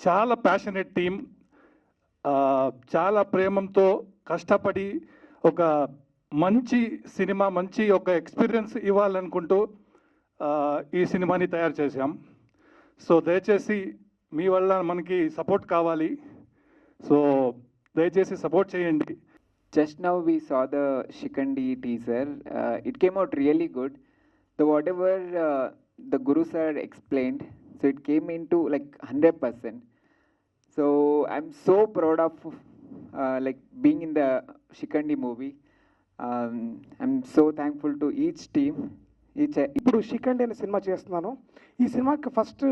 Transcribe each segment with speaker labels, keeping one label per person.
Speaker 1: చాలా passionate team, చాలా ప్రేమంతో కష్టపడి ఒక మంచి సినిమా, మంచి ఒక ఎక్స్పీరియన్స్ ఇవ్వాలనుకుంటూ ఈ సినిమాని తయారు చేశాం. సో దయచేసి మీ వల్ల మనకి సపోర్ట్ కావాలి. సో దయచేసి సపోర్ట్ చేయండి.
Speaker 2: Just now we saw the Shikandi teaser. It came out really good. The whatever the Guru sir explained, so it came into like 100%. So I'm so proud of like being in the Shikandi movie. I'm so thankful to each team.
Speaker 3: ఇప్పుడు షికండి అనే cinema చేస్తున్నాను. ఈ సినిమాకి first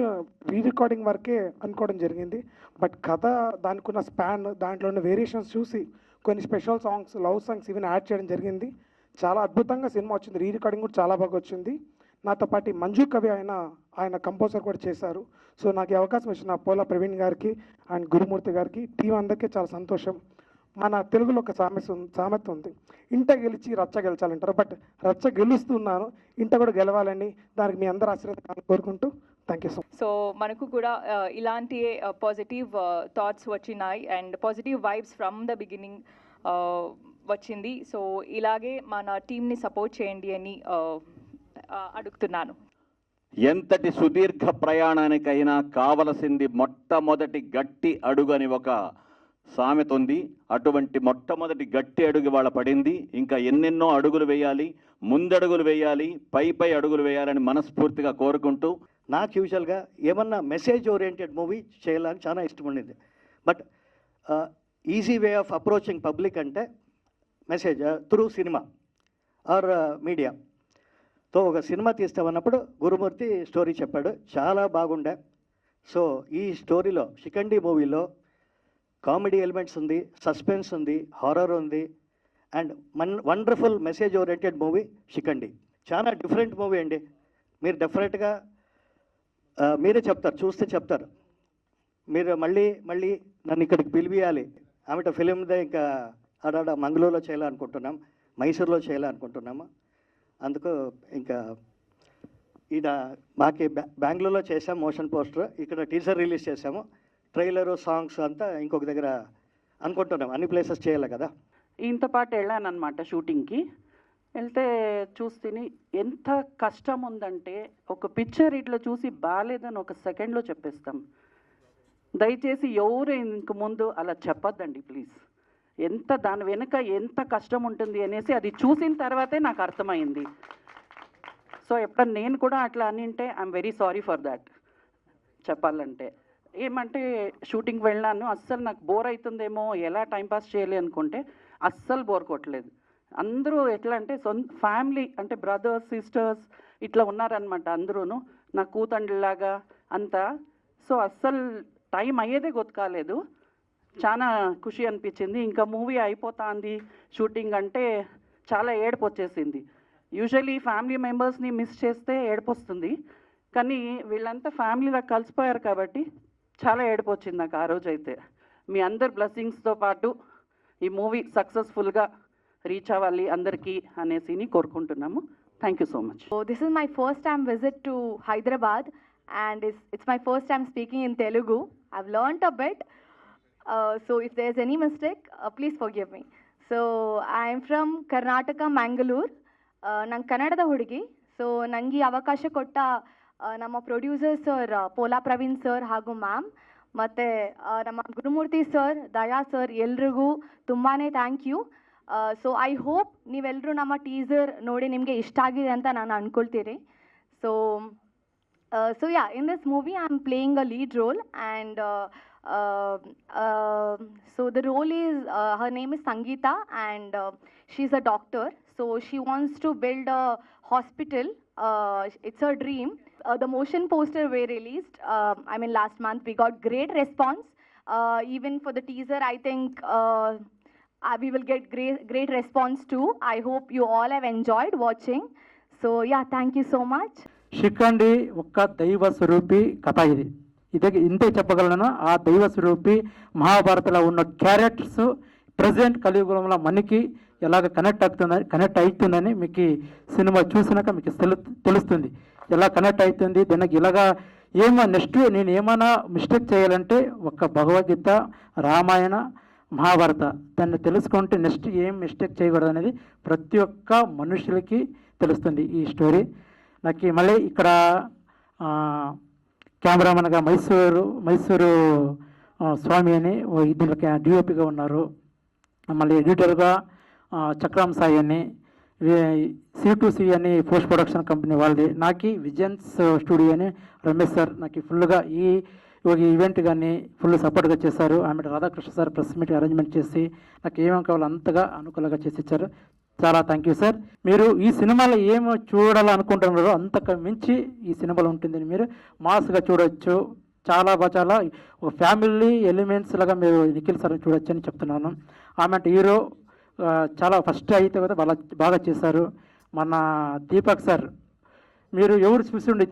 Speaker 3: re recording వరకే అనుకోవడం జరిగింది. But కథ, దానికి ఉన్న స్పాన్, దాంట్లో ఉన్న వేరియేషన్స్ చూసి కొన్ని స్పెషల్ సాంగ్స్, లవ్ సాంగ్స్ ఇవన్నీ యాడ్ చేయడం జరిగింది. చాలా అద్భుతంగా సినిమా వచ్చింది. రీ రికార్డింగ్ కూడా చాలా బాగా వచ్చింది. నాతో పాటు మంజు కవి ఆయన కంపోజర్ కూడా చేశారు. సో నాకు ఈ అవకాశం ఇచ్చిన పోలా ప్రవీణ్ గారికి అండ్ గురుమూర్తి గారికి, టీం అందరికీ చాలా సంతోషం. మన తెలుగులో ఒక సామెత ఉంది, ఇంట గెలిచి రచ్చ గెలిచాలంటారు. బట్ రచ్చ గెలుస్తున్నాను, ఇంట కూడా గెలవాలని, దానికి మీ అందరూ ఆశీర్వాదాలు కోరుకుంటూ thank you so much.
Speaker 4: So మనకు కూడా ఇలాంటి పాజిటివ్ థాట్స్ వచ్చినాయి and positive vibes from the beginning వచ్చింది. సో ఇలాగే మన టీంని సపోర్ట్ చేయండి అని అడుగుతున్నాను.
Speaker 5: ఎంతటి సుదీర్ఘ ప్రయాణానికైనా కావలసింది మొట్టమొదటి గట్టి అడుగు అని ఒక సామెత ఉంది. అటువంటి మొట్టమొదటి గట్టి అడుగు వాళ్ళ పడింది. ఇంకా ఎన్నెన్నో అడుగులు వేయాలి, ముందడుగులు వేయాలి, పై అడుగులు వేయాలని మనస్ఫూర్తిగా కోరుకుంటూ,
Speaker 6: నాకు యూజువల్గా ఏమన్నా మెసేజ్ ఓరియంటెడ్ మూవీ చేయాలని చాలా ఇష్టం ఉండింది. But easy way of approaching public అంటే message through cinema or media. తో ఒక సినిమా తీస్తామన్నప్పుడు గురుమూర్తి స్టోరీ చెప్పాడు, చాలా బాగుండే. సో ఈ స్టోరీలో, షికండి మూవీలో కామెడీ ఎలిమెంట్స్ ఉంది, సస్పెన్స్ ఉంది, హారర్ ఉంది, and wonderful message oriented movie Shikandi. చాలా డిఫరెంట్ మూవీ అండి. మీరు డెఫినెట్గా మీరే చెప్తారు, చూస్తే చెప్తారు. మీరు మళ్ళీ నన్ను ఇక్కడికి పిలిపియాలి. ఆమెట ఫిలిందే ఇంకా ఆడ మంగళూరులో చేయాలనుకుంటున్నాం, మైసూర్లో చేయాలనుకుంటున్నాము. అందుకు ఇంకా ఈడ మాకి బెంగళూరులో చేసాం మోషన్ పోస్టర్, ఇక్కడ టీజర్ రిలీజ్ చేసాము, ట్రైలరు, సాంగ్స్ అంతా ఇంకొక దగ్గర అనుకుంటున్నాం. అన్ని ప్లేసెస్ చేయాలి కదా.
Speaker 7: ఇంత పాటు వెళ్ళానమాట షూటింగ్కి. వెళ్తే చూస్తేని ఎంత కష్టం ఉందంటే, ఒక పిక్చర్ ఇట్లా చూసి బాగాలేదని ఒక సెకండ్లో చెప్పేస్తాం. దయచేసి ఎవరు ఇంక ముందు అలా చెప్పొద్దండి ప్లీజ్. ఎంత దాని వెనుక ఎంత కష్టం ఉంటుంది అనేసి అది చూసిన తర్వాతే నాకు అర్థమైంది. సో ఎప్పుడన్నా నేను కూడా అట్లా అనింటే I'm very sorry for that. చెప్పాలంటే ఏమంటే షూటింగ్కి వెళ్ళాను, అస్సలు నాకు బోర్ అవుతుందేమో, ఎలా టైంపాస్ చేయాలి అనుకుంటే అస్సలు బోర్ కొట్టలేదు. అందరూ ఎట్లా అంటే ఫ్యామిలీ అంటే బ్రదర్స్, సిస్టర్స్ ఇట్లా ఉన్నారనమాట. అందరూ నా కూతండ్రిలాగా అంతా. సో అస్సలు టైం అయ్యేదే గుర్తుకాలేదు. చాలా ఖుషి అనిపించింది. ఇంకా మూవీ అయిపోతుంది షూటింగ్ అంటే చాలా ఏడుపు వచ్చేసింది. యూజువల్లీ ఫ్యామిలీ మెంబర్స్ని మిస్ చేస్తే ఏడుపు వస్తుంది, కానీ వీళ్ళంతా ఫ్యామిలీలో కలిసిపోయారు కాబట్టి చాలా ఏడుపు వచ్చింది నాకు ఆ రోజు అయితే. మీ అందరి బ్లెస్సింగ్స్తో పాటు ఈ మూవీ సక్సెస్ఫుల్గా రీచ్ అవ్వాలి అందరికీ అనేసి కోరుకుంటున్నాము. Thank you so much.
Speaker 8: So this is my first time visit to Hyderabad and it's my first time speaking in Telugu. I've learnt a bit. So if there's any mistake, please forgive me. So I'm from Karnataka, Mangalore. Nang Kannadada ಹುಡುಗಿ. So ನಂಗೆ ಅವಕಾಶ ಕೊಟ್ಟ ನಮ್ಮ producer sir Pola Praveen sir ಹಾಗೂ ma'am, ಮತ್ತು ನಮ್ಮ Gurumurthy sir, Daya sir, ಎಲ್ರಿಗೂ ತುಂಬಾ thank you. So I hope ನೀವೆಲ್ಲರೂ ನಮ್ಮ ಟೀಸರ್ ನೋಡಿ ನಿಮಗೆ ಇಷ್ಟ ಆಗಿದೆ ಅಂತ ನಾನು ಅಂದ್ಕೊಳ್ತೀರಿ. So yeah, in this movie I am playing a lead role and so the role is her name is Sangeeta and she's a doctor. So she wants to build a hospital. It's her dream. The motion poster we released, last month. We got great response. Even for the teaser, I think we will get great response too. I hope you all have enjoyed watching. So yeah, thank you so much.
Speaker 9: షికండి ఒక్క దైవ స్వరూపి కథ ఇదే ఇంతే చెప్పగలను. ఆ దైవ స్వరూపి మహాభారతలో ఉన్న క్యారెక్టర్స్ ప్రజెంట్ కలియుగంలో మనకి ఎలాగ కనెక్ట్ అవుతుందని మీకు సినిమా చూసినాక మీకు తెలుస్తుంది. ఎలా కనెక్ట్ అవుతుంది, దీనికి ఇలాగా నెక్స్ట్ నేను ఏమైనా మిస్టేక్ చేయాలంటే ఒక భగవద్గీత, రామాయణ, మహాభారత దాన్ని తెలుసుకుంటే నెక్స్ట్ ఏం మిస్టేక్ చేయకూడదు అనేది ప్రతి ఒక్క మనుషులకి తెలుస్తుంది ఈ స్టోరీ. నాకు మళ్ళీ ఇక్కడ కెమెరామెన్గా మైసూరు స్వామి అని దీనికి డిఓపిగా ఉన్నారు. మళ్ళీ ఎడిటర్గా చక్రం సాయి అని, C2C అని పోస్ట్ ప్రొడక్షన్ కంపెనీ వాళ్ళది. నాకు విజన్స్ స్టూడియో అని రమేష్ సార్ నాకు ఫుల్గా ఈ ఈవెంట్ కానీ ఫుల్ సపోర్ట్గా చేశారు. ఆమె Radhakrishna sir press meet arrangement చేసి నాకు ఏమేమి కావాలో అంతగా అనుకూలంగా చేసి ఇచ్చారు. చాలా థ్యాంక్ యూ సార్. మీరు ఈ సినిమాలో ఏమో చూడాలనుకుంటున్నారో అంతకు మించి ఈ సినిమాలో ఉంటుందని మీరు మాస్గా చూడవచ్చు. చాలా ఒక ఫ్యామిలీ ఎలిమెంట్స్ లాగా మీరు నిఖిల్ సార్ చూడొచ్చు అని చెప్తున్నాను. ఆమె హీరో చాలా ఫస్ట్ అయితే కదా బాగా చేశారు. మన దీపక్ సార్ మీరు ఎవరు చూసిండు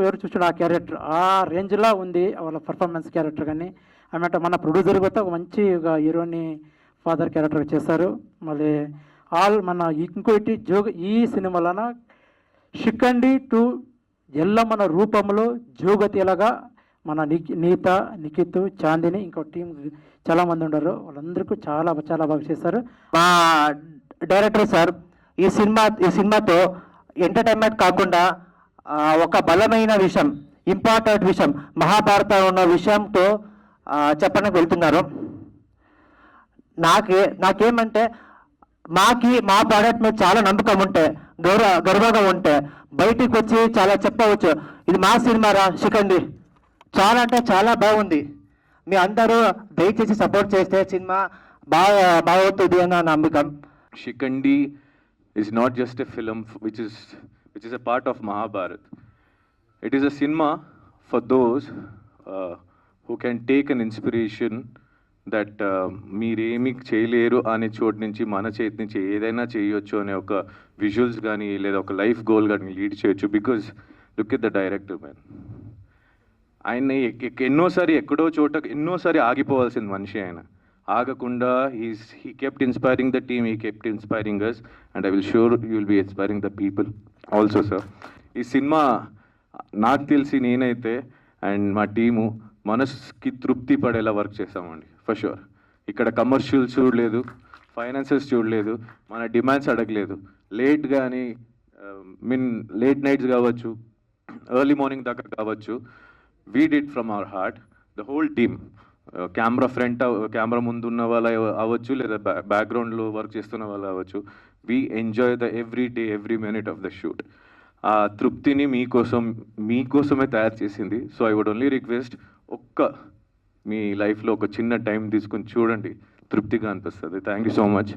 Speaker 9: ఎవరు చూసిండు ఆ క్యారెక్టర్ ఆ రేంజ్లా ఉంది వాళ్ళ పర్ఫార్మెన్స్ క్యారెక్టర్. కానీ ఆమె మన ప్రొడ్యూసర్ కూడా ఒక మంచి హీరోని ఫాదర్ క్యారెక్టర్ చేశారు. మళ్ళీ మన ఇంకోటి ఈ సినిమాలోన శిఖండి టు ఎల్లమ్మన రూపంలో జోగతిలాగా మన నీత, నిఖిత్, చాందిని ఇంకో టీం చాలామంది ఉన్నారు. వాళ్ళందరికీ చాలా బాగా చేశారు.
Speaker 10: మా డైరెక్టర్ సార్ ఈ సినిమాతో ఎంటర్టైన్మెంట్ కాకుండా ఒక బలమైన విషయం, ఇంపార్టెంట్ విషయం, మహాభారతం ఉన్న విషయంతో చెప్పడానికి వెళ్తున్నారు. నాకేమంటే మా ప్రోడక్ట్ మీద చాలా నమ్మకం ఉంటే, గర్వంగా ఉంటే బయటికి వచ్చి చాలా చెప్పవచ్చు, ఇది మా సినిమారా శిఖండి, చాలా అంటే చాలా బాగుంది, మీ అందరూ దయచేసి సపోర్ట్ చేస్తే సినిమా బాగవుతుంది అన్న నమ్మకం.
Speaker 11: Shikhandi is not just a film which is a part of Mahabharata. It is a cinema for those who can take an inspiration that మీరేమి చేయలేరు అనే చోటు నుంచి మన చేతి నుంచి ఏదైనా చేయొచ్చు అనే ఒక విజువల్స్ కానీ లేదా ఒక లైఫ్ గోల్ కానీ లీడ్ చేయొచ్చు. Because look at the director man, ఆయన ఎన్నోసారి ఆగిపోవాల్సిన మనిషి. ఆయన ఆగకుండా he kept inspiring the team, he kept inspiring us, and I will sure you will be inspiring the people also, sir. ఈ సినిమా నాకు తెలిసి నేనైతే అండ్ మా టీము మనసుకి తృప్తి పడేలా వర్క్ చేస్తామండి ఫర్ షూర్. ఇక్కడ కమర్షియల్స్ చూడలేదు, ఫైనాన్సెస్ చూడలేదు, మన డిమాండ్స్ అడగలేదు. లేట్ కానీ లేట్ నైట్స్ కావచ్చు, ఎర్లీ మార్నింగ్ దాకా కావచ్చు, we did from our heart, the whole team. Camera ముందు ఉన్న వాళ్ళు అవ్వచ్చు లేదా బ్యాక్గ్రౌండ్లో వర్క్ చేస్తున్న వాళ్ళు అవ్వచ్చు, we enjoy the every day every minute of the shoot. ఆ తృప్తిని మీకోసమే తయారు చేసింది. So I would only request, మీ లైఫ్లో ఒక చిన్న టైం తీసుకుని చూడండి, తృప్తిగా అనిపిస్తుంది. Thank you so much.